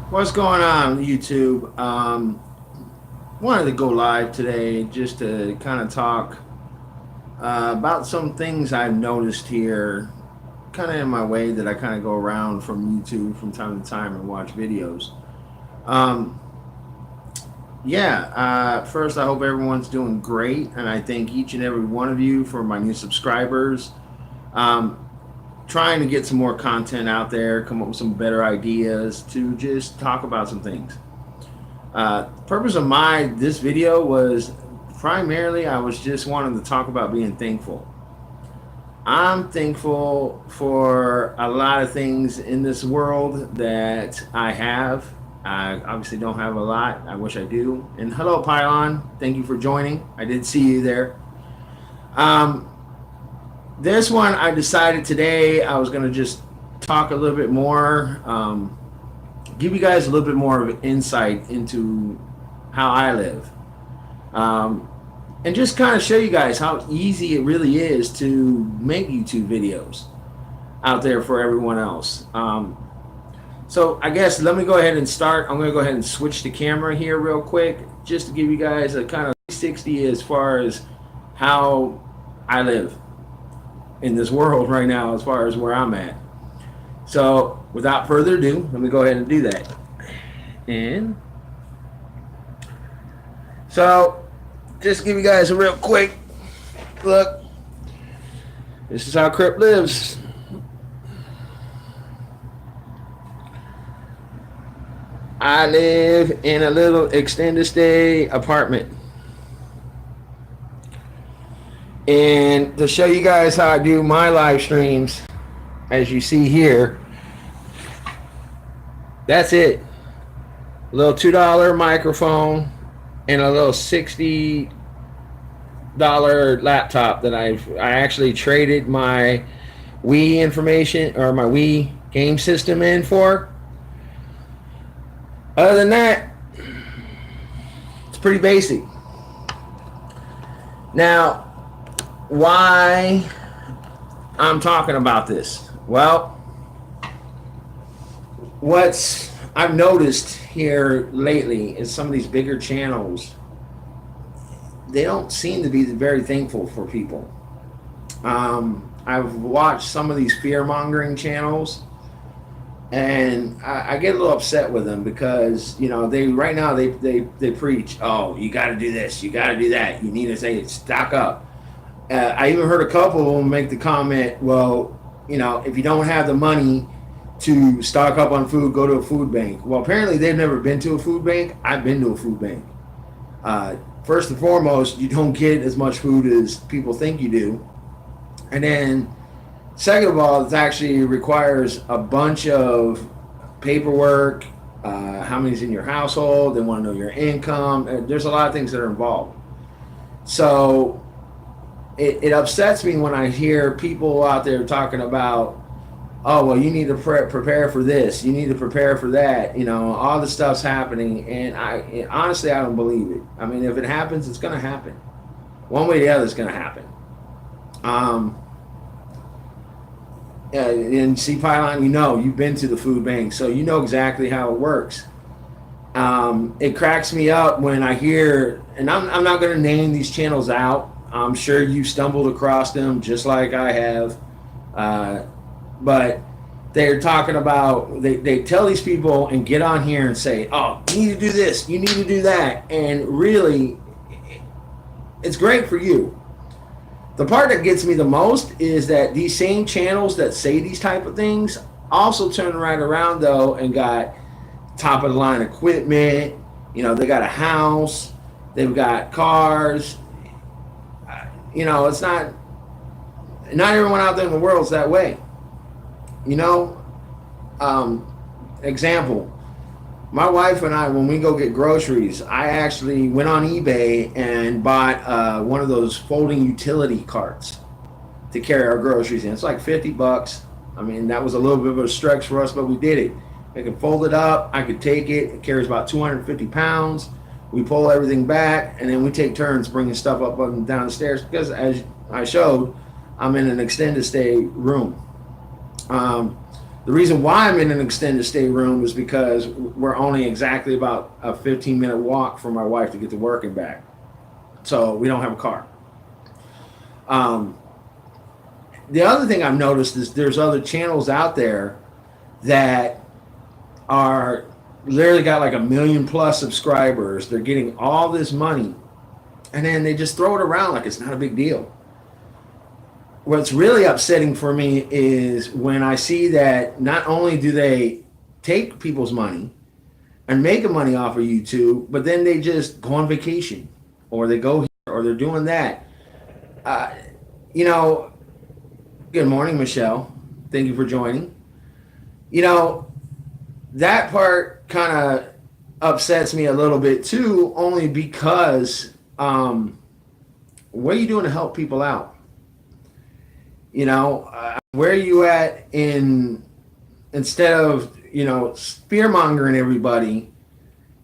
What's going on, YouTube? Wanted to go live today just to kind of talk about some things I've noticed here, kind of in my way that I kind of go around from YouTube from time to time and watch videos. Um, First, I hope everyone's doing great, and I thank each and every one of you for my new subscribers. Um, Trying to get some more content out there, come up with some better ideas to just talk about some things. The purpose of this video was primarily I was just wanting to talk about being thankful. I'm thankful for a lot of things in this world that I have. I obviously don't have a lot. I wish I do. And hello, Pylon. Thank you for joining. I did see you there. Um, this one, I decided today I was going to just talk a little bit more, give you guys a little bit more of an insight into how I live. And just kind of show you guys how easy it really is to make YouTube videos out there for everyone else. So I guess let me go ahead and start. I'm going to go ahead and switch the camera here real quick just to give you guys a kind of 360 as far as how I live in this world right now as far as where I'm at. So without further ado, let me go ahead and do that. And so just give you guys a real quick look. This is how Crip lives. I live in a little extended stay apartment. And to show you guys how I do my live streams, as you see here, that's it. A little $2 microphone and a little $60 laptop that I actually traded my Wii information or my Wii game system in for. Other than that, it's pretty basic. Now, why I'm talking about this? Well, what's I've noticed here lately is some of these bigger channels, they don't seem to be very thankful for people. I've watched some of these fear-mongering channels, and I get a little upset with them because, you know, they right now they preach, oh, you got to do this, you got to do that, you need to say stock up. I even heard a couple of them make the comment, well, you know, if you don't have the money to stock up on food, go to a food bank. Well, apparently they've never been to a food bank. I've been to a food bank. First and foremost, you don't get as much food as people think you do. And then, second of all, it actually requires a bunch of paperwork, how many's in your household, they want to know your income. There's a lot of things that are involved. So it upsets me when I hear people out there talking about, oh, well, you need to prepare for this, you need to prepare for that, you know, all the stuff's happening, and honestly, I don't believe it. I mean, if it happens, it's going to happen. One way or the other, it's going to happen. And see, Pylon, you know, you've been to the food bank, so you know exactly how it works. It cracks me up when I hear, and I'm not going to name these channels out. I'm sure you stumbled across them just like I have. But they're talking about, they tell these people and get on here and say, oh, you need to do this, you need to do that. And really, it's great for you. The part that gets me the most is that these same channels that say these type of things also turn right around, though, and got top of the line equipment. You know, they got a house, they've got cars. You know, it's not everyone out there in the world is that way. You know, example, my wife and I, when we go get groceries, I actually went on eBay and bought one of those folding utility carts to carry our groceries in. It's like $50. I mean, that was a little bit of a stretch for us, but we did it. I can fold it up, I could take it. It carries about 250 pounds. We pull everything back, and then we take turns bringing stuff up and down the stairs because, as I showed, I'm in an extended stay room. The reason why I'm in an extended stay room is because we're only exactly about a 15-minute walk from my wife to get to work and back. So we don't have a car. The other thing I've noticed is there's other channels out there that are literally got like 1 million plus subscribers. They're getting all this money, and then they just throw it around like it's not a big deal. What's really upsetting for me is when I see that not only do they take people's money and make money off of YouTube, but then they just go on vacation, or they go here, or they're doing that. You know, good morning, Michelle. Thank you for joining. You know, that part kind of upsets me a little bit too, only because what are you doing to help people out? You know, where are you at instead of, you know, fear mongering everybody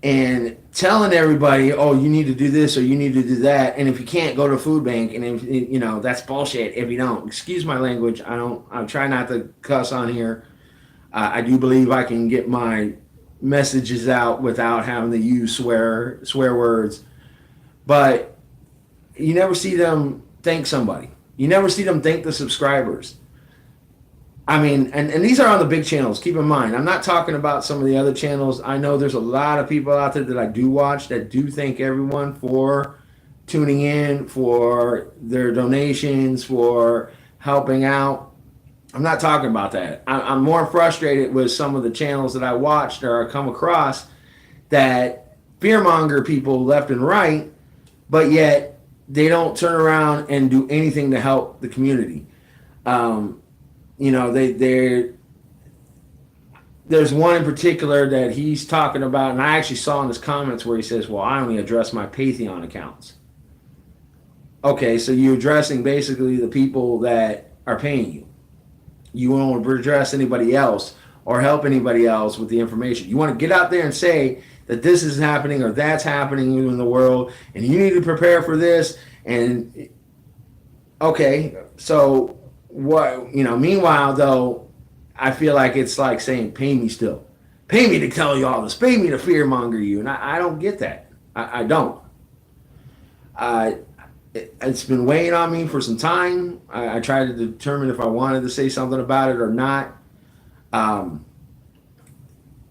and telling everybody, oh, you need to do this or you need to do that, and if you can't, go to a food bank, and if, you know, that's bullshit if you don't. Excuse my language. I try not to cuss on here. I do believe I can get my messages out without having to use swear words, but you never see them thank somebody. You never see them thank the subscribers. I mean, and these are on the big channels. Keep in mind, I'm not talking about some of the other channels. I know there's a lot of people out there that I do watch that do thank everyone for tuning in, for their donations, for helping out. I'm not talking about that. I'm more frustrated with some of the channels that I watched or I come across that fearmonger people left and right, but yet they don't turn around and do anything to help the community. You know, there's one in particular that he's talking about, and I actually saw in his comments where he says, well, I only address my Patreon accounts. Okay, so you're addressing basically the people that are paying you. You won't address anybody else or help anybody else with the information. You want to get out there and say that this is happening or that's happening in the world, and you need to prepare for this. And okay, so what, you know, meanwhile though, I feel like it's like saying, pay me still. Pay me to tell you all this. Pay me to fearmonger you. And I don't get that. I don't. It's been weighing on me for some time. I tried to determine if I wanted to say something about it or not.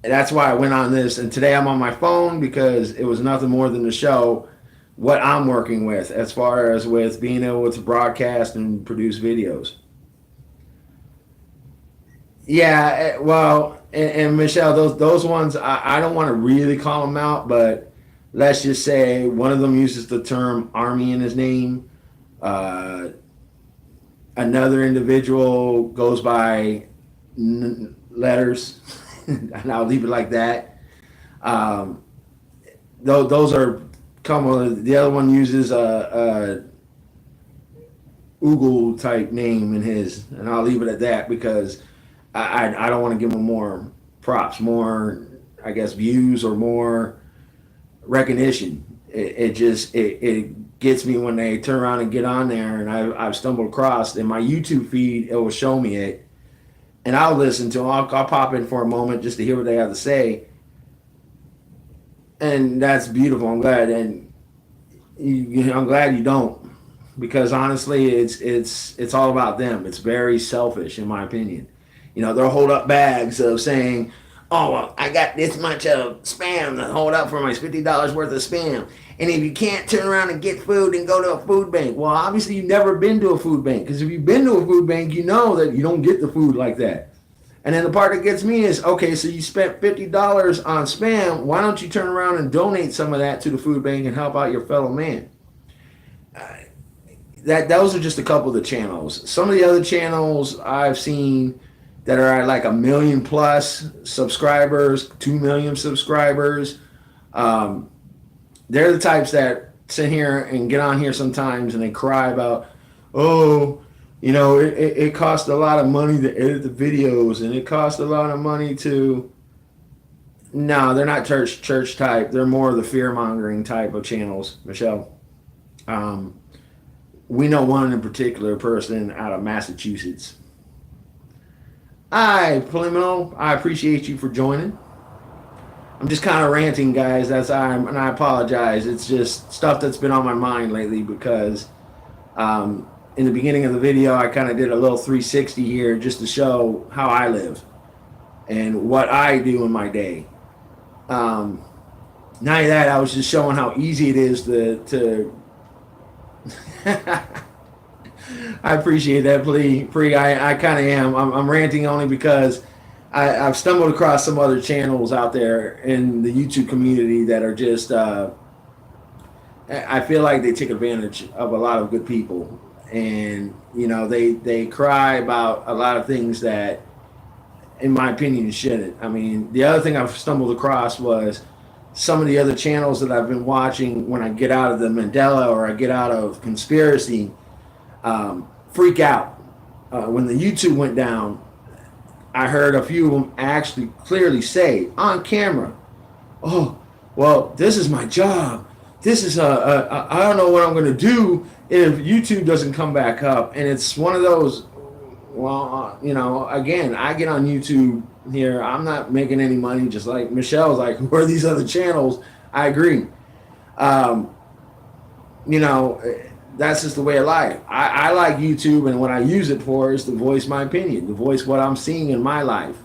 That's why I went on this. And today I'm on my phone because it was nothing more than to show what I'm working with as far as with being able to broadcast and produce videos. Yeah, well, and Michelle, those ones, I don't want to really call them out, but let's just say one of them uses the term Army in his name. Another individual goes by letters, and I'll leave it like that. Those are common. The other one uses a Oogle type name in his, and I'll leave it at that because I don't want to give him more props, more, I guess, views or more recognition. It gets me when they turn around and get on there, and I've stumbled across in my YouTube feed, it will show me it, and I'll listen to them. I'll pop in for a moment just to hear what they have to say, and that's beautiful. I'm glad, and I'm glad you don't, because honestly, it's all about them. It's very selfish, in my opinion. You know, they'll hold up bags of saying, oh, well, I got this much of spam to hold up for my $50 worth of spam. And if you can't turn around and get food and go to a food bank, well, obviously you've never been to a food bank. Because if you've been to a food bank, you know that you don't get the food like that. And then the part that gets me is, okay, so you spent $50 on spam. Why don't you turn around and donate some of that to the food bank and help out your fellow man? Those are just a couple of the channels. Some of the other channels I've seen that are at like 1 million plus subscribers, 2 million subscribers. They're the types that sit here and get on here sometimes and they cry about, oh, you know, it costs a lot of money to edit the videos, and it costs a lot of money to... No, they're not church type. They're more of the fear-mongering type of channels, Michelle. We know one in particular person out of Massachusetts. Hi, Preliminal. I appreciate you for joining. I'm just kind of ranting, guys. And I apologize. It's just stuff that's been on my mind lately because in the beginning of the video, I kind of did a little 360 here just to show how I live and what I do in my day. Not only that, I was just showing how easy it is to I appreciate that, Pre. I kind of am. I'm ranting only because I've stumbled across some other channels out there in the YouTube community that are just, I feel like they take advantage of a lot of good people. And, you know, they cry about a lot of things that, in my opinion, you shouldn't. I mean, the other thing I've stumbled across was some of the other channels that I've been watching when I get out of the Mandela or I get out of conspiracy, freak out. When the YouTube went down, I heard a few of them actually clearly say on camera, "Oh, well, this is my job. This is I don't know what I'm going to do if YouTube doesn't come back up." And it's one of those. Well, you know, again, I get on YouTube here. I'm not making any money. Just like Michelle's like, who are these other channels? I agree. You know, that's just the way of life. I like YouTube, and what I use it for is to voice my opinion, to voice what I'm seeing in my life.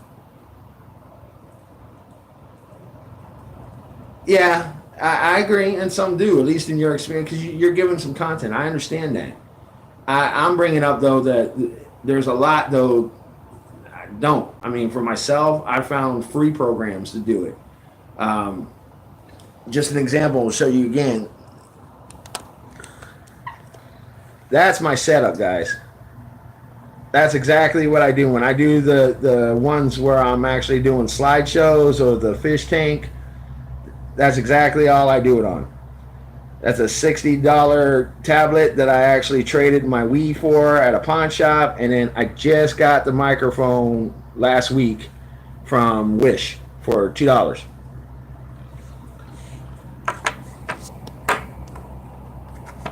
Yeah, I agree, and some do, at least in your experience, because you're giving some content. I understand that. I'm bringing up, though, that there's a lot, though, I don't. I mean, for myself, I found free programs to do it. Just an example, I'll show you again. That's my setup, guys. That's exactly what I do when I do the ones where I'm actually doing slideshows or the fish tank. That's exactly all I do it on. That's a $60 tablet that I actually traded my Wii for at a pawn shop, and then I just got the microphone last week from Wish for $2.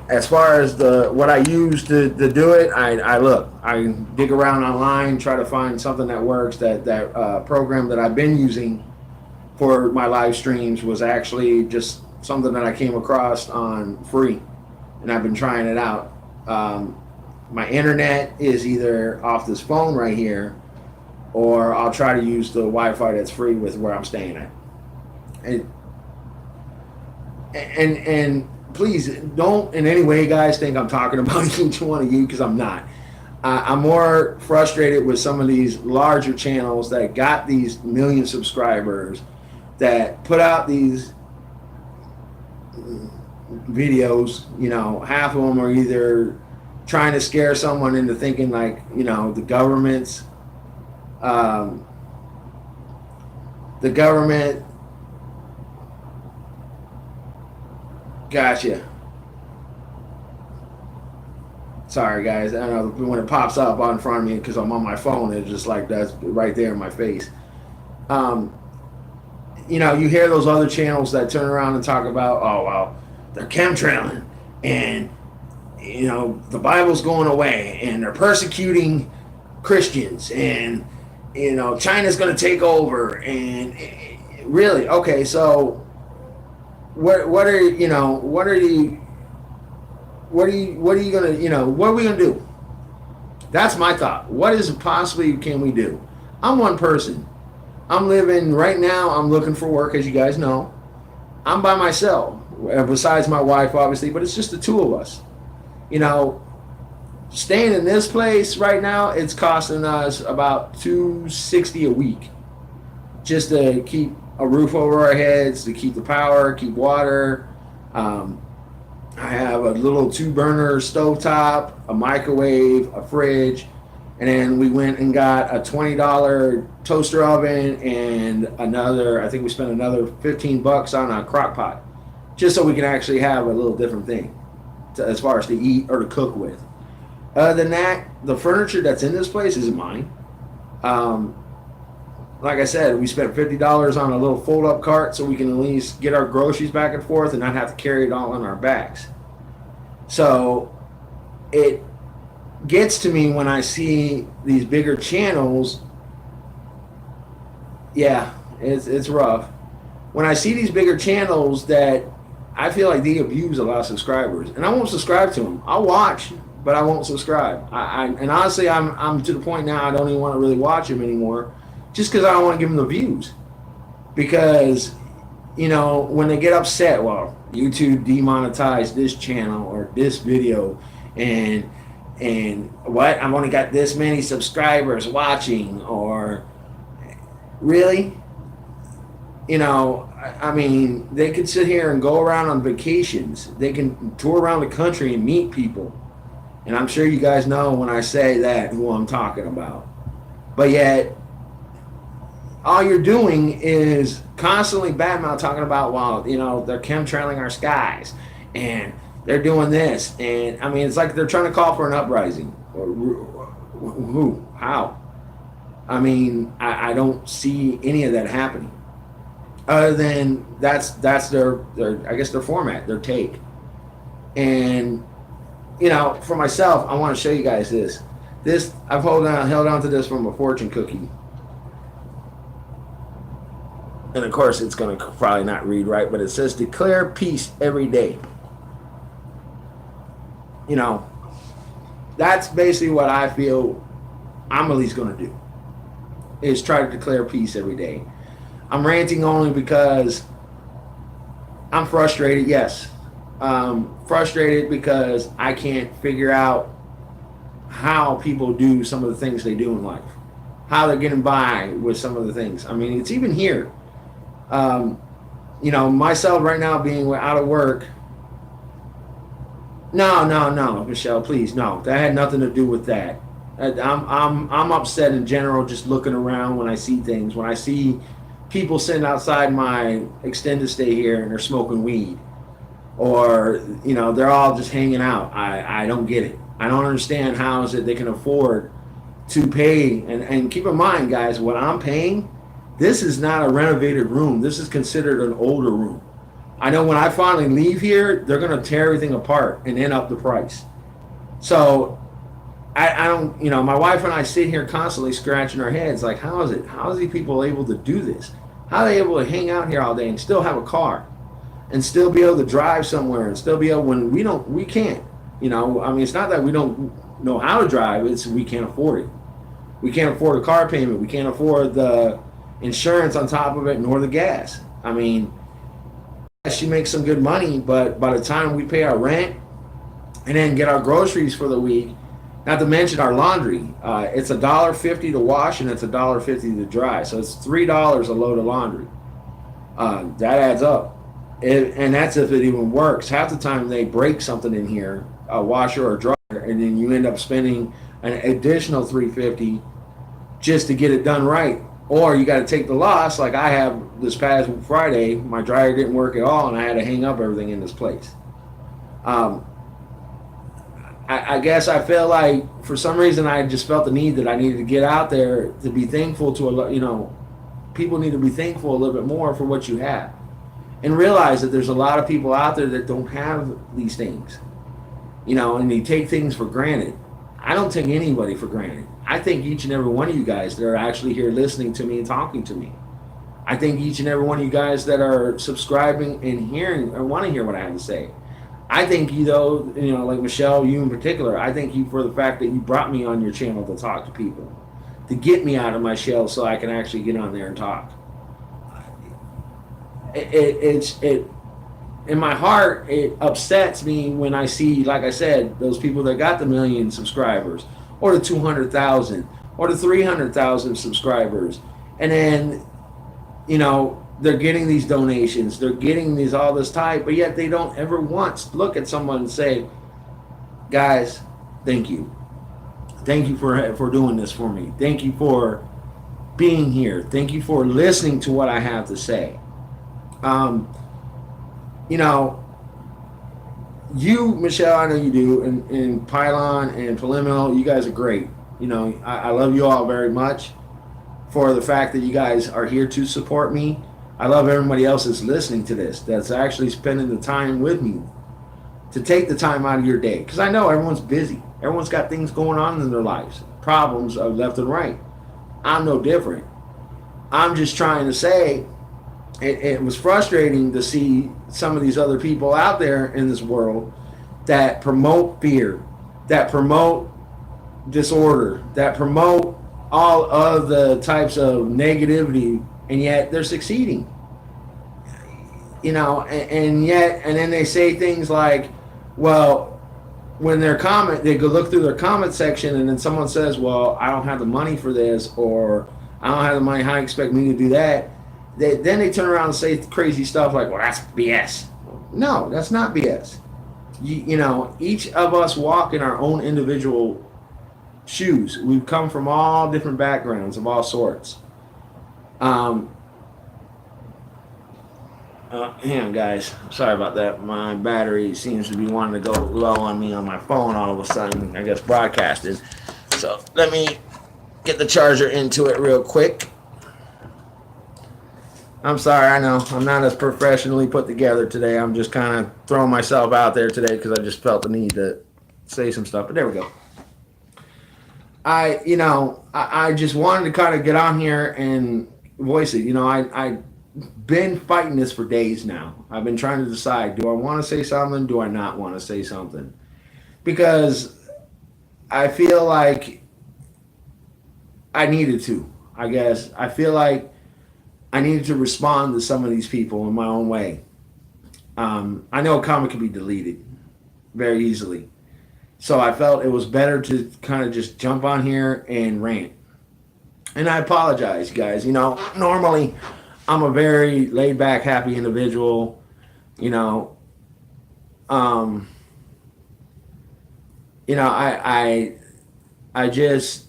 As far as what I use to do it, I dig around online, try to find something that works. That program that I've been using for my live streams was actually just something that I came across on free, and I've been trying it out. My internet is either off this phone right here, or I'll try to use the Wi-Fi that's free with where I'm staying at. And please don't in any way, guys, think I'm talking about each one of you, because I'm not. I'm more frustrated with some of these larger channels that got these million subscribers that put out these videos. You know, half of them are either trying to scare someone into thinking, like, you know, the government gotcha. Sorry, guys. I don't know when it pops up in front of me because I'm on my phone. It's just like that's right there in my face. You know, you hear those other channels that turn around and talk about, oh well, they're chemtrailing, and you know the Bible's going away, and they're persecuting Christians, and you know China's going to take over, and really, okay, so what are you know what are you gonna, you know, what are we gonna do? That's my thought. What is possibly can we do? I'm one person. I'm living right now. I'm looking for work, as you guys know. I'm by myself, besides my wife, obviously, but it's just the two of us. You know, staying in this place right now, it's costing us about $260 a week, just to keep a roof over our heads, to keep the power, keep water. I have a little 2-burner stovetop, a microwave, a fridge, and then we went and got a $20 toaster oven and another, I think we spent another $15 on a crock pot, just so we can actually have a little different thing as far as to eat or to cook with. Other than that, the furniture that's in this place isn't mine. Like I said, we spent $50 on a little fold-up cart so we can at least get our groceries back and forth and not have to carry it all on our backs. So it gets to me when I see these bigger channels Yeah, it's rough. When I see these bigger channels that I feel like they abuse a lot of subscribers, and I won't subscribe to them. I'll watch, but I won't subscribe. And honestly, I'm to the point now I don't even want to really watch them anymore, just because I don't want to give them the views. Because when they get upset, well, YouTube demonetized this channel or this video, and what, I've only got this many subscribers watching, or really, I mean, they could sit here and go around on vacations. They can tour around the country and meet people. And I'm sure you guys know when I say that who I'm talking about. But yet, all you're doing is constantly badmouth talking about, well, they're chemtrailing our skies and they're doing this. And I mean, it's like they're trying to call for an uprising. Who? How? I mean, I don't see any of that happening. Other than that's their I guess their format, their take. And for myself, I want to show you guys this. I've held on to this from a fortune cookie. And of course it's gonna probably not read right, but it says declare peace every day. That's basically what I feel I'm at least gonna do. Is try to declare peace every day. I'm ranting only because I'm frustrated, yes. Frustrated because I can't figure out how people do some of the things they do in life. How they're getting by with some of the things. I mean, it's even here. Myself right now being out of work. No, Michelle, please, no. That had nothing to do with that. I'm upset in general just looking around when I see things. When I see people sitting outside my extended stay here and they're smoking weed, or they're all just hanging out. I don't get it. I don't understand how is it they can afford to pay. And keep in mind, guys, what I'm paying, this is not a renovated room. This is considered an older room. I know when I finally leave here, they're going to tear everything apart and end up the price. So I don't, my wife and I sit here constantly scratching our heads like, how is these people able to do this? How are they able to hang out here all day and still have a car and still be able to drive somewhere and still be able, when we can't, I mean, it's not that we don't know how to drive, it's we can't afford it. We can't afford a car payment. We can't afford the insurance on top of it, nor the gas. I mean, she makes some good money, but by the time we pay our rent and then get our groceries for the week, not to mention our laundry, it's $1.50 to wash and it's $1.50 to dry. So it's $3 a load of laundry. That adds up. And that's if it even works. Half the time they break something in here, a washer or a dryer, and then you end up spending an additional $3.50 just to get it done right. Or you got to take the loss, like I have this past Friday. My dryer didn't work at all, and I had to hang up everything in this place. I guess I feel like for some reason I just felt the need that I needed to get out there to be thankful to people need to be thankful a little bit more for what you have, and realize that there's a lot of people out there that don't have these things, and they take things for granted. I don't take anybody for granted. I thank each and every one of you guys that are actually here listening to me and talking to me. I thank each and every one of you guys that are subscribing and hearing or want to hear what I have to say. I thank you, though, like Michelle, you in particular, I thank you for the fact that you brought me on your channel to talk to people, to get me out of my shell so I can actually get on there and talk. It's in my heart, it upsets me when I see, like I said, those people that got the 1 million subscribers, or the 200,000, or the 300,000 subscribers, and then, they're getting these donations, they're getting these all this type, but yet they don't ever once look at someone and say, guys, thank you for doing this for me. Thank you for being here. Thank you for listening to what I have to say. You, Michelle, I know you do, and Pylon and Preliminal, you guys are great. I love you all very much for the fact that you guys are here to support me. I love everybody else that's listening to this, that's actually spending the time with me, to take the time out of your day. Because I know everyone's busy. Everyone's got things going on in their lives, problems of left and right. I'm no different. I'm just trying to say it was frustrating to see some of these other people out there in this world that promote fear, that promote disorder, that promote all of the types of negativity, and yet they're succeeding. And then they say things like, well, when their comment, they go look through their comment section, and then someone says, well, I don't have the money for this, or I don't have the money, how do you expect me to do that? Then they turn around and say crazy stuff like, well, that's BS. No, that's not BS. Each of us walk in our own individual shoes. We've come from all different backgrounds of all sorts. Um, Hang on, guys. Sorry about that. My battery seems to be wanting to go low on me on my phone all of a sudden. I guess broadcasted. So let me get the charger into it real quick. I'm sorry. I know I'm not as professionally put together today. I'm just kind of throwing myself out there today because I just felt the need to say some stuff. But there we go. I just wanted to kind of get on here and voice it. I been fighting this for days now. I've been trying to decide, do I want to say something? Do I not want to say something? Because I feel like I needed to. I guess I feel like I needed to respond to some of these people in my own way. I know a comment can be deleted very easily. So I felt it was better to kind of just jump on here and rant. And I apologize, guys. Normally I'm a very laid back, happy individual. You know, um, I just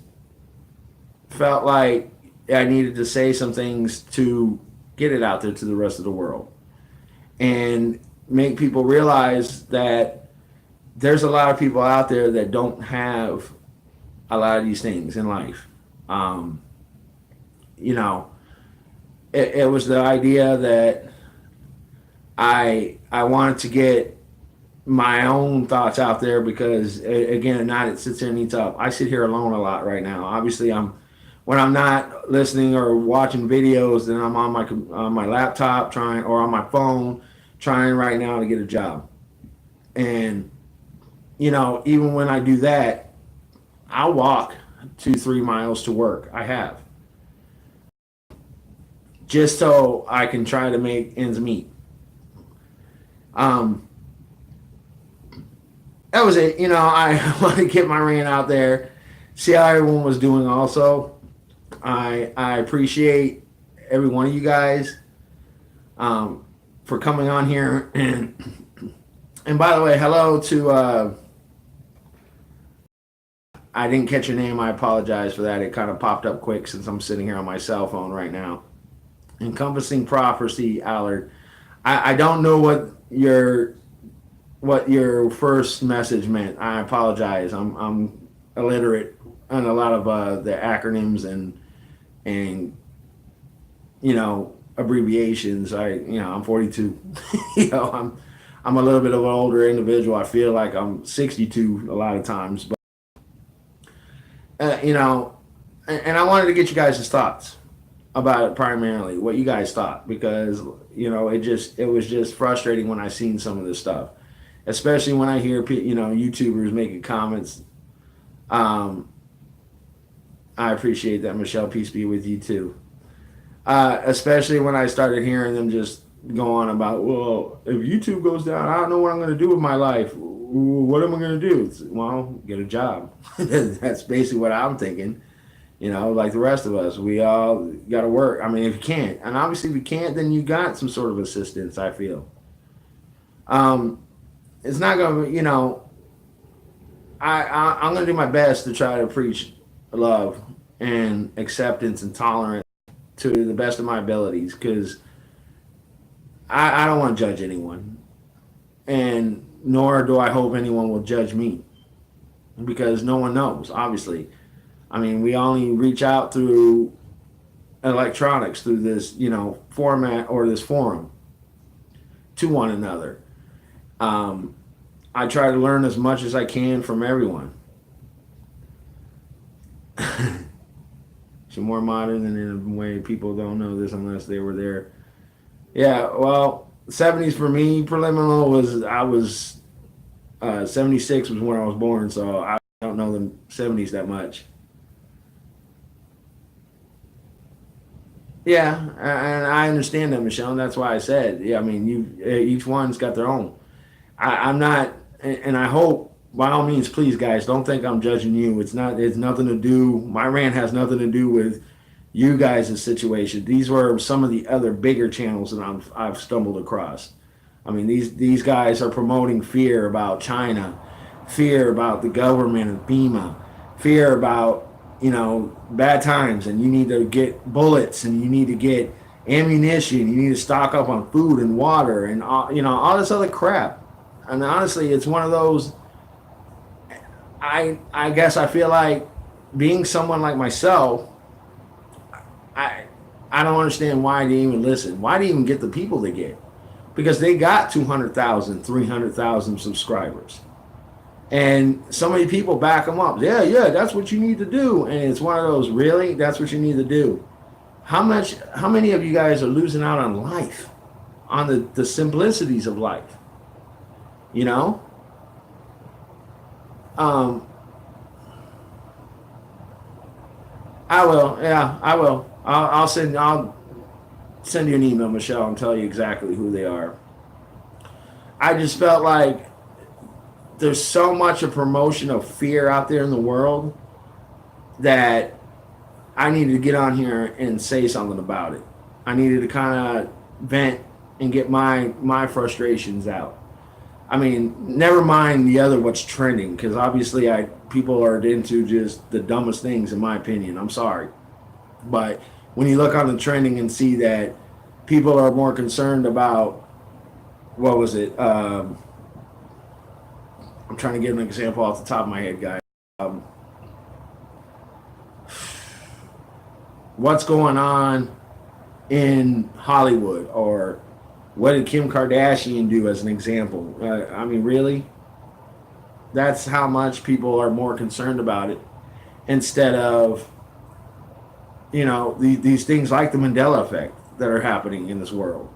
felt like I needed to say some things to get it out there to the rest of the world and make people realize that there's a lot of people out there that don't have a lot of these things in life. Um, you know, it was the idea that I wanted to get my own thoughts out there because again, not it sits there and eats up. I sit here alone a lot right now. Obviously, when I'm not listening or watching videos, then I'm on my laptop trying or on my phone trying right now to get a job. And even when I do that, I'll walk 2-3 miles to work. I have just so I can try to make ends meet. Um, that was it. I want to get my rant out there, see how everyone was doing. Also, I appreciate every one of you guys for coming on here and by the way, hello to I didn't catch your name. I apologize for that. It kind of popped up quick since I'm sitting here on my cell phone right now. Encompassing prophecy, Allard. I don't know what your first message meant. I apologize. I'm illiterate on a lot of the acronyms and abbreviations. I'm 42. I'm a little bit of an older individual. I feel like I'm 62 a lot of times, but and I wanted to get you guys' thoughts about it primarily, what you guys thought, because it was just frustrating when I seen some of this stuff, especially when I hear YouTubers making comments. I appreciate that, Michelle. Peace be with you too. Especially when I started hearing them just go on about, well, if YouTube goes down, I don't know what I'm going to do with my life. What am I going to do? Well, get a job. That's basically what I'm thinking. Like the rest of us, we all got to work. I mean, if you can't, and obviously if you can't, then you got some sort of assistance, I feel. It's not going to, I'm going to do my best to try to preach love and acceptance and tolerance to the best of my abilities, because I don't want to judge anyone, and nor do I hope anyone will judge me, because no one knows, obviously. I mean, we only reach out through electronics, through this, format or this forum to one another. I try to learn as much as I can from everyone. So more modern than in a way people don't know this unless they were there. Yeah, well, 70s for me, preliminary was, I was, 76 was when I was born, so I don't know the 70s that much. Yeah, and I understand that, Michelle, and that's why I said, yeah, I mean, each one's got their own. I'm not, and I hope, by all means, please, guys, don't think I'm judging you. It's not, it's nothing to do, my rant has nothing to do with you guys' situation. These were some of the other bigger channels that I've stumbled across. I mean, these guys are promoting fear about China, fear about the government of BEMA, fear about, bad times, and you need to get bullets, and you need to get ammunition, you need to stock up on food and water, and all this other crap. And honestly, it's one of those. I guess I feel like being someone like myself, I I don't understand why they even listen. Why do you even get the people they get? Because they got 200,000, 300,000 subscribers. And so many people back them up. Yeah, that's what you need to do. And it's one of those, really? That's what you need to do. How many of you guys are losing out on life? On the simplicities of life? You know? Um, I will. Yeah, I will. I'll send you an email, Michelle, and tell you exactly who they are. I just felt like there's so much a promotion of fear out there in the world that I needed to get on here and say something about it. I needed to kind of vent and get my frustrations out. I mean, never mind the other what's trending, because obviously people are into just the dumbest things, in my opinion. I'm sorry, but when you look on the trending and see that people are more concerned about, what was it? I'm trying to give an example off the top of my head, guys. Um, what's going on in Hollywood, or what did Kim Kardashian do, as an example? I mean, really? That's how much people are more concerned about it, instead of, these things like the Mandela effect that are happening in this world.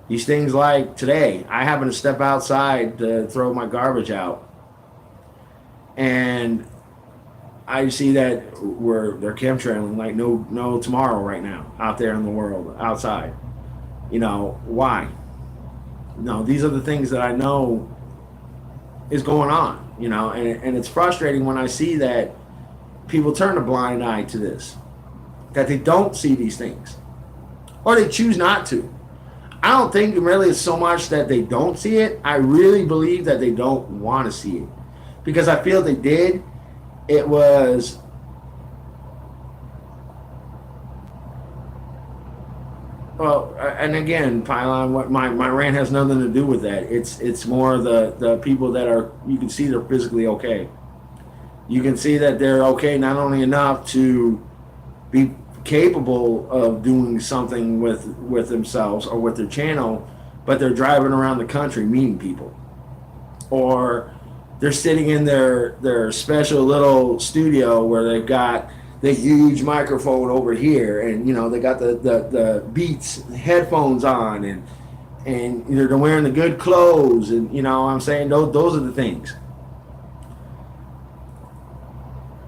These things like today, I happen to step outside to throw my garbage out, and I see that they're chemtrailing like no tomorrow right now out there in the world outside. Why? No, these are the things that I know is going on. And it's frustrating when I see that people turn a blind eye to this, that they don't see these things, or they choose not to. I don't think really it's so much that they don't see it. I really believe that they don't want to see it, because I feel they did. It was, well, and again, Pylon, what my rant has nothing to do with that. It's more the people that are, you can see they're physically okay. You can see that they're okay, not only enough to be capable of doing something with themselves or with their channel, but they're driving around the country meeting people, or they're sitting in their special little studio where they've got the huge microphone over here, and they got the Beats headphones on, and they're wearing the good clothes, and what I'm saying, those are the things.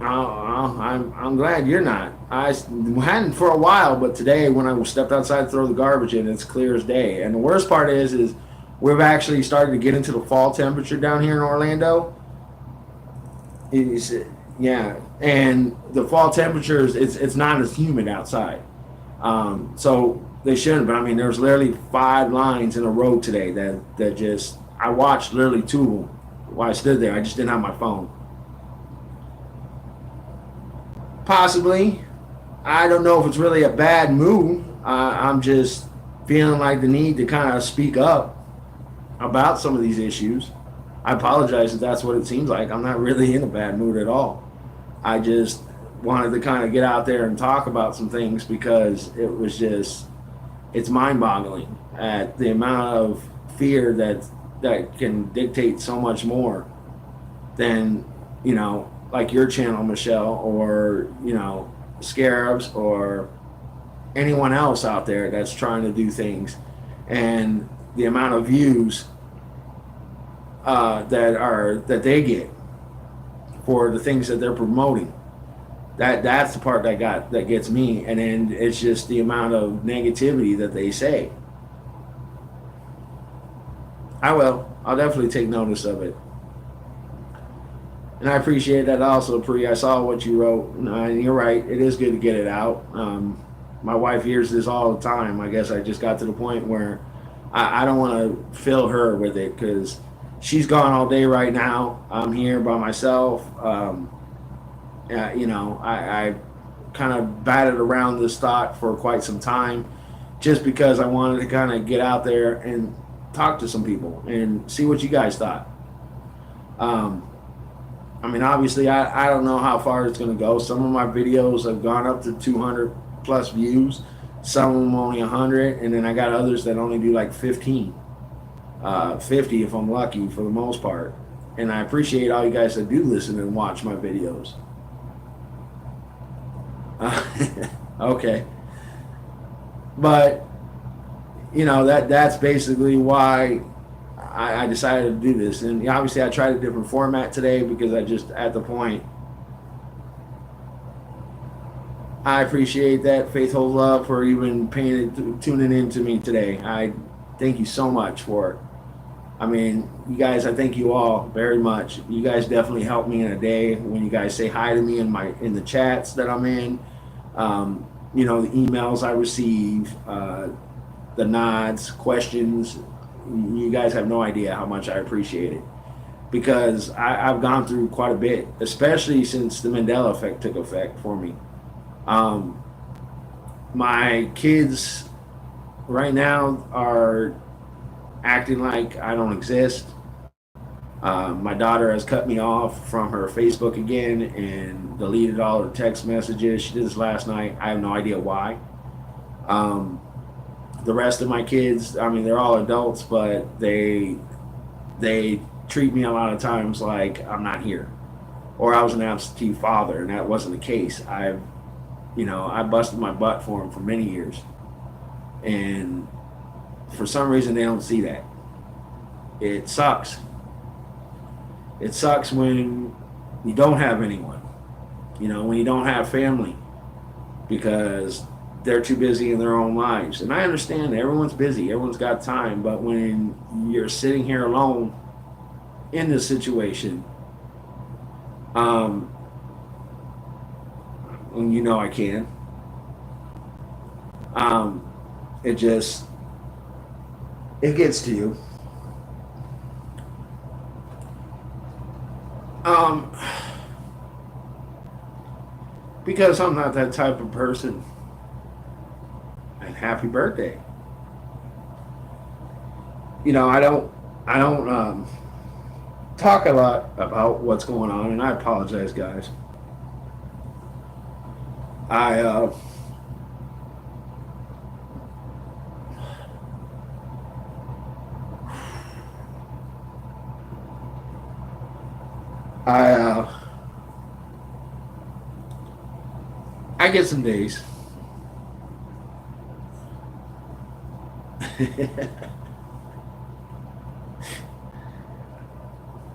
I'm glad you're not. I hadn't for a while, but today when I stepped outside to throw the garbage in, it's clear as day. And the worst part is we've actually started to get into the fall temperature down here in Orlando. Yeah, and the fall temperatures, it's not as humid outside. So they shouldn't, but I mean, there's literally 5 lines in a row today that just, I watched literally 2 of them while I stood there. I just didn't have my phone. Possibly. I don't know if it's really a bad move. I'm just feeling like the need to kind of speak up about some of these issues. I apologize if that's what it seems like. I'm not really in a bad mood at all. I just wanted to kind of get out there and talk about some things, because it's mind-boggling at the amount of fear that can dictate so much more than, like your channel, Michelle, or, Scarabs or anyone else out there that's trying to do things, and the amount of views that they get for the things that they're promoting. That's the part that gets me, and then it's just the amount of negativity that they say. I'll definitely take notice of it. And I appreciate that also, Pri. I saw what you wrote, and you're right. It is good to get it out. My wife hears this all the time. I guess I just got to the point where I don't want to fill her with it because she's gone all day right now. I'm here by myself. I kind of batted around this thought for quite some time just because I wanted to kind of get out there and talk to some people and see what you guys thought. Obviously, I don't know how far it's going to go. Some of my videos have gone up to 200 plus views. Some of them only 100, and then I got others that only do like 15, 50 if I'm lucky for the most part. And I appreciate all you guys that do listen and watch my videos. Okay. But, that's basically why I decided to do this. And obviously I tried a different format today because I just, at the point, I appreciate that. Faith, Hope, Love for even tuning in to me today. I thank you so much for it. You guys, I thank you all very much. You guys definitely help me in a day when you guys say hi to me in the chats that I'm in. The emails I receive, the nods, questions. You guys have no idea how much I appreciate it because I've gone through quite a bit, especially since the Mandela effect took effect for me. My kids right now are acting like I don't exist. My daughter has cut me off from her Facebook again and deleted all her text messages. She did this last night. I have no idea why. The rest of my kids, they're all adults, but they treat me a lot of times like I'm not here, or I was an absentee father, and that wasn't the case. I busted my butt for them for many years, and for some reason they don't see that. It sucks. It sucks when you don't have anyone, when you don't have family, because they're too busy in their own lives. And I understand that everyone's busy, everyone's got time, but when you're sitting here alone in this situation, and I can, it gets to you. Because I'm not that type of person. And happy birthday. I don't talk a lot about what's going on, and I apologize, guys. I get some days.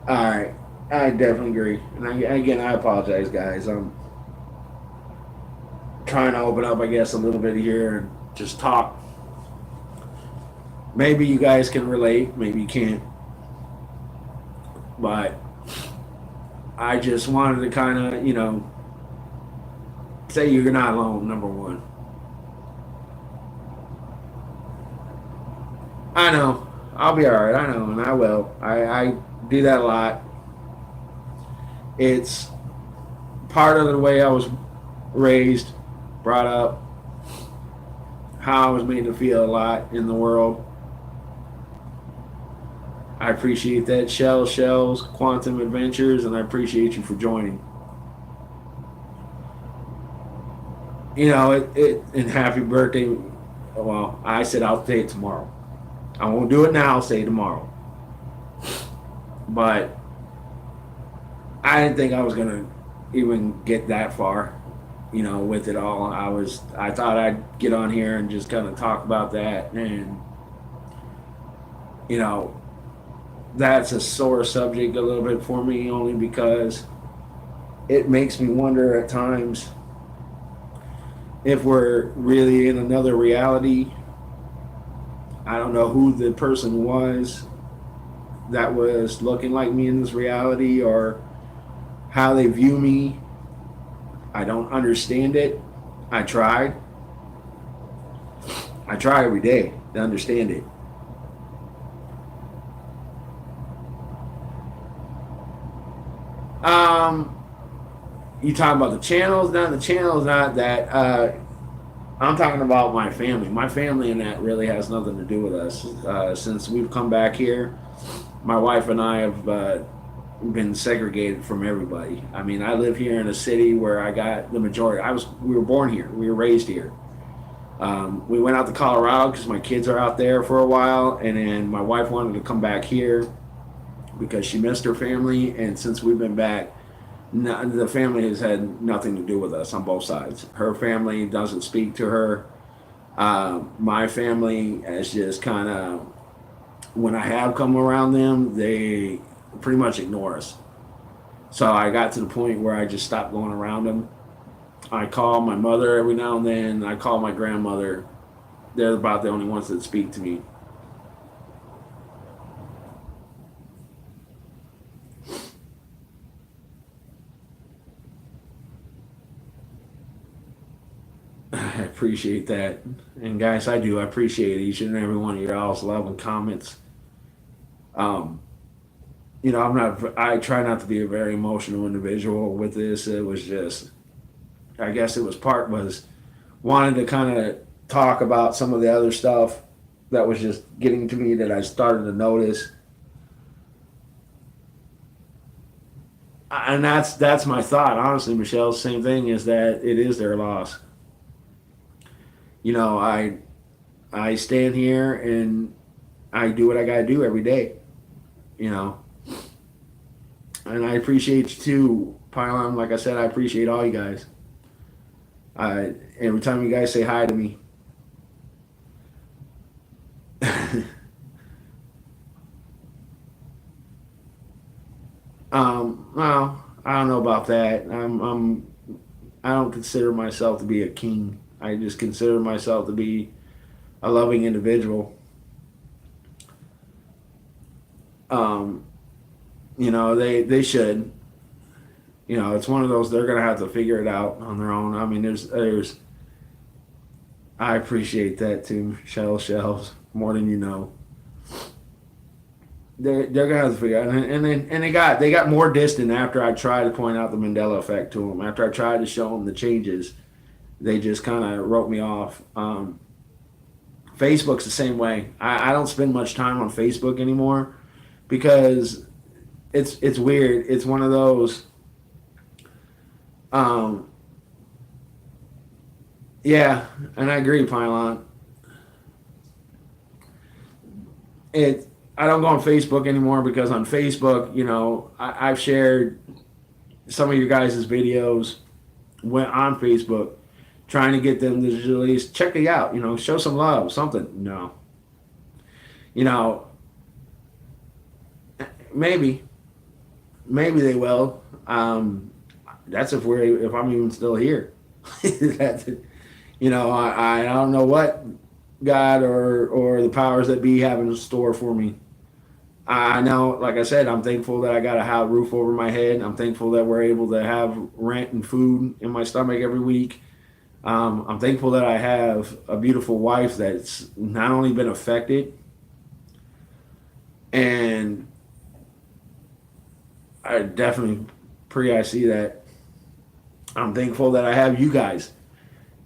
All right, I definitely agree, and I apologize, guys. I'm trying to open up, I guess, a little bit here and just talk. Maybe you guys can relate, maybe you can't, but I just wanted to kind of, say you're not alone, number one. I know. I'll be alright. I know, and I will. I do that a lot. It's part of the way I was raised, brought up, how I was made to feel a lot in the world. I appreciate that. Shells, Quantum Adventures, and I appreciate you for joining. And happy birthday. Well, I said I'll say it tomorrow. I won't do it now, I'll say tomorrow. But I didn't think I was going to even get that far. with it all. I thought I'd get on here and just kind of talk about that, and you know, that's a sore subject a little bit for me, only because it makes me wonder at times if we're really in another reality. I don't know who the person was that was looking like me in this reality, or how they view me. I don't understand it. I tried. I try every day to understand it. Um, you talk about the channels, not the channels, not that. I'm talking about my family. My family and that really has nothing to do with us. Since we've come back here, my wife and I have been segregated from everybody. I mean, I live here in a city where I got the majority. We were born here. We were raised here. We went out to Colorado because my kids are out there for a while, and then my wife wanted to come back here because she missed her family. And since we've been back, the family has had nothing to do with us on both sides. Her family doesn't speak to her. My family is just kind of, when I have come around them, they pretty much ignore us. So I got to the point where I just stopped going around them. I call my mother every now and then. I call my grandmother. They're about the only ones that speak to me. I appreciate that. And guys, I do. I appreciate each and every one of your all's love and comments. Um, I try not to be a very emotional individual with this. It was just, I guess it was was wanted to kind of talk about some of the other stuff that was just getting to me that I started to notice. And that's my thought, honestly, Michelle. Same thing, is that it is their loss. You know, I stand here and I do what I got to do every day. You know, and I appreciate you too, Pylon. Like I said, I appreciate all you guys. Every time you guys say hi to me. Well, I don't know about that. I don't consider myself to be a king. I just consider myself to be a loving individual. Um, they should. It's one of those, they're gonna have to figure it out on their own. I mean, there's I appreciate that too, shells more than you know. They're gonna have to figure out, and they got more distant after I tried to point out the Mandela effect to them. After I tried to show them the changes, they just kind of wrote me off. Facebook's the same way. I don't spend much time on Facebook anymore because it's weird. It's one of those. Um, yeah, and I agree, Pylon. It I don't go on Facebook anymore because on Facebook, I've shared some of your guys' videos went on Facebook, trying to get them to at least check it out, show some love, something. No, you know, maybe, maybe they will. That's if I'm even still here. That's, I don't know what God or the powers that be have in store for me. I know, like I said, I'm thankful that I got a roof over my head. I'm thankful that we're able to have rent and food in my stomach every week. I'm thankful that I have a beautiful wife that's not only been affected, and I definitely I see that. I'm thankful that I have you guys,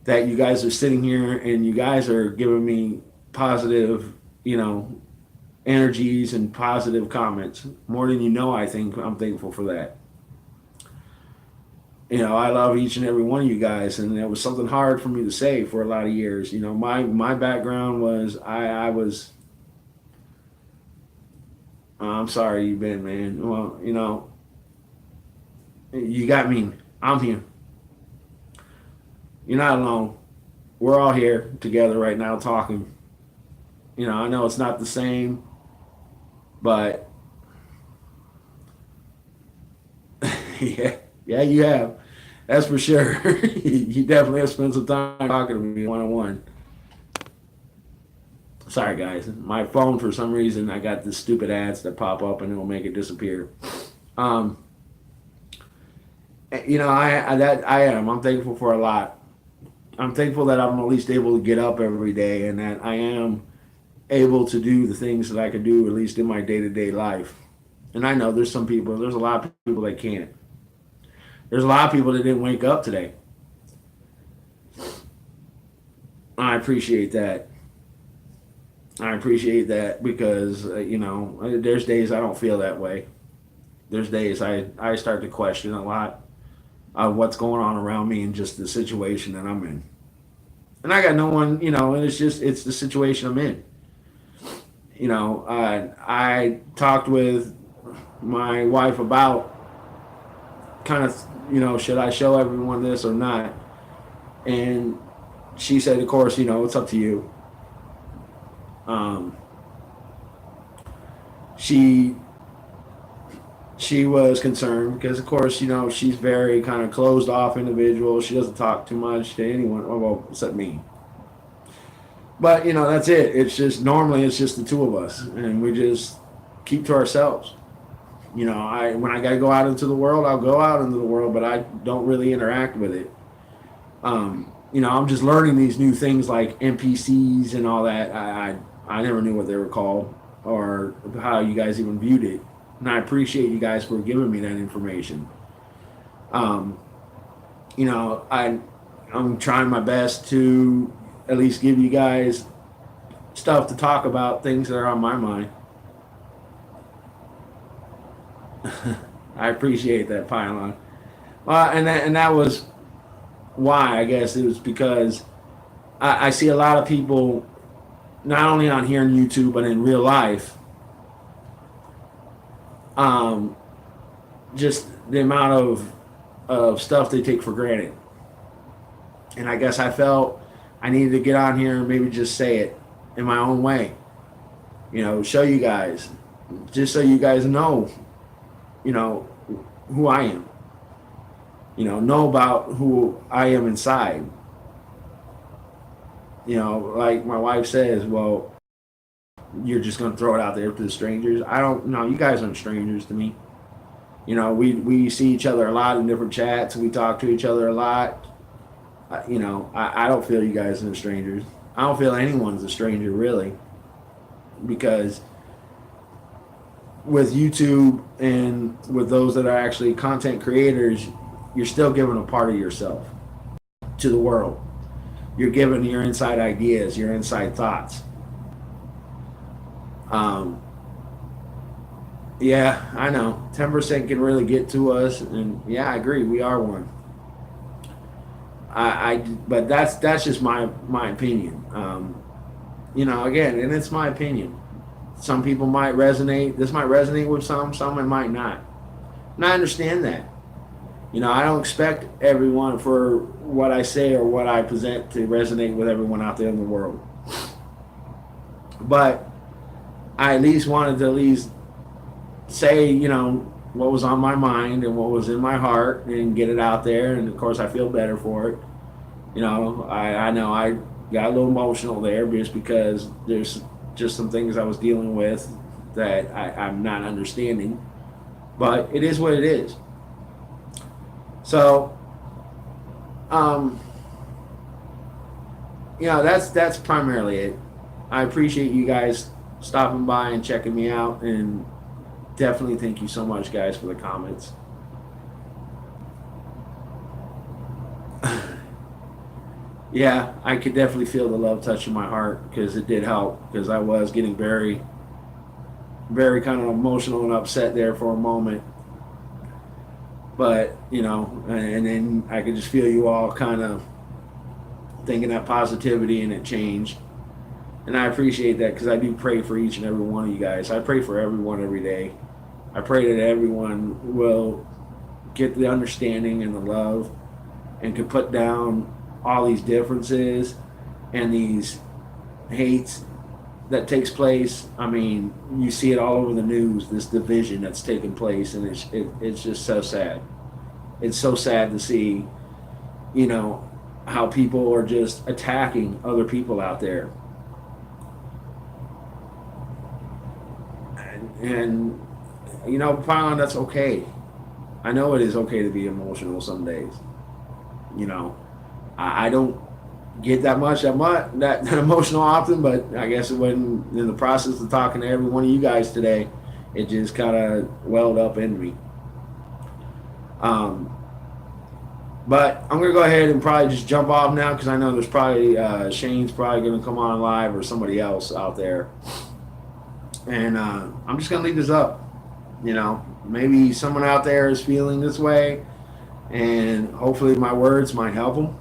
that you guys are sitting here and you guys are giving me positive, energies and positive comments. More than you know, I think I'm thankful for that. I love each and every one of you guys, and it was something hard for me to say for a lot of years. My background was I was. I'm sorry, you've been, man. Well, you got me. I'm here. You're not alone. We're all here together right now talking. I know it's not the same, but yeah, yeah, you have. That's for sure. You definitely have spent some time talking to me one on one. Sorry, guys. My phone, for some reason, I got this stupid ads that pop up and it'll make it disappear. Um, I am. I'm thankful for a lot. I'm thankful that I'm at least able to get up every day and that I am able to do the things that I could do, at least in my day to day life. And I know there's a lot of people that can't. There's a lot of people that didn't wake up today. I appreciate that. I appreciate that because, there's days I don't feel that way. There's days I start to question a lot of what's going on around me and just the situation that I'm in. And I got no one, and it's the situation I'm in. I talked with my wife about kind of, should I show everyone this or not? And she said, of course, it's up to you. She was concerned because, of course, she's very kind of closed off individual. She doesn't talk too much to anyone, well, except me. But that's it. Normally it's just the two of us, and we just keep to ourselves. When I gotta go out into the world, I'll go out into the world, but I don't really interact with it. I'm just learning these new things like NPCs and all that. I never knew what they were called or how you guys even viewed it, and I appreciate you guys for giving me that information. I'm trying my best to at least give you guys stuff to talk about, things that are on my mind. I appreciate that, Pylon. And that was why, I guess it was because I see a lot of people, not only on here on YouTube, but in real life, just the amount of stuff they take for granted. And I guess I felt I needed to get on here and maybe just say it in my own way. Show you guys, just so you guys know, who I am. Know about who I am inside. Like my wife says, well, you're just going to throw it out there to the strangers. I don't know. You guys aren't strangers to me. We see each other a lot in different chats. We talk to each other a lot. I don't feel you guys are strangers. I don't feel anyone's a stranger, really. Because with YouTube and with those that are actually content creators, you're still giving a part of yourself to the world. You're giving your inside ideas, your inside thoughts. Yeah, I know. 10% can really get to us, and yeah, I agree. We are one. But that's just my opinion. Again, and it's my opinion. Some people might resonate. This might resonate with some it might not. And I understand that. I don't expect everyone for what I say or what I present to resonate with everyone out there in the world. But I at least wanted to say, what was on my mind and what was in my heart and get it out there. And of course I feel better for it. I know I got a little emotional there just because there's just some things I was dealing with that I'm not understanding. But it is what it is. So, that's primarily it. I appreciate you guys stopping by and checking me out, and definitely thank you so much, guys, for the comments. Yeah, I could definitely feel the love touching my heart because it did help, because I was getting very, very kind of emotional and upset there for a moment. But, and then I could just feel you all kind of thinking that positivity, and it changed. And I appreciate that because I do pray for each and every one of you guys. I pray for everyone every day. I pray that everyone will get the understanding and the love and can put down all these differences and these hates that takes place. I mean, you see it all over the news, this division that's taking place, and it's just so sad. It's so sad to see, you know, how people are just attacking other people out there. And you know, Pylon, that's okay. I know it is okay to be emotional some days. You know, I don't get that that emotional often, but I guess when in the process of talking to every one of you guys today, it just kind of welled up in me. But I'm gonna go ahead and probably just jump off now because I know there's probably Shane's probably gonna come on live or somebody else out there, and I'm just gonna leave this up. You know, maybe someone out there is feeling this way, and hopefully my words might help them.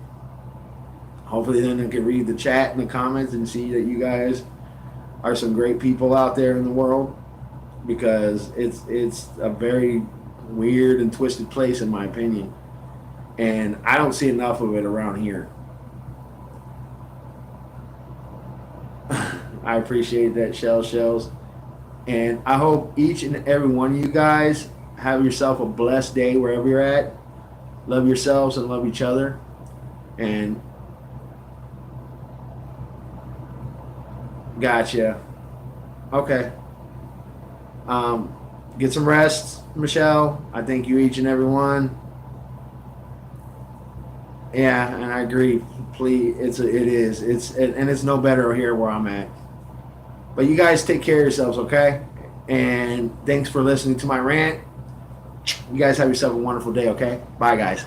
Hopefully then they can read the chat and the comments and see that you guys are some great people out there in the world, because it's a very weird and twisted place in my opinion, and I don't see enough of it around here. I appreciate that, shells. And I hope each and every one of you guys have yourself a blessed day wherever you're at. Love yourselves and love each other. And gotcha. Okay. Get some rest, Michelle. I thank you each and every one. Yeah, and I agree. Please, it's no better here where I'm at. But you guys take care of yourselves, okay? And thanks for listening to my rant. You guys have yourself a wonderful day, okay? Bye, guys.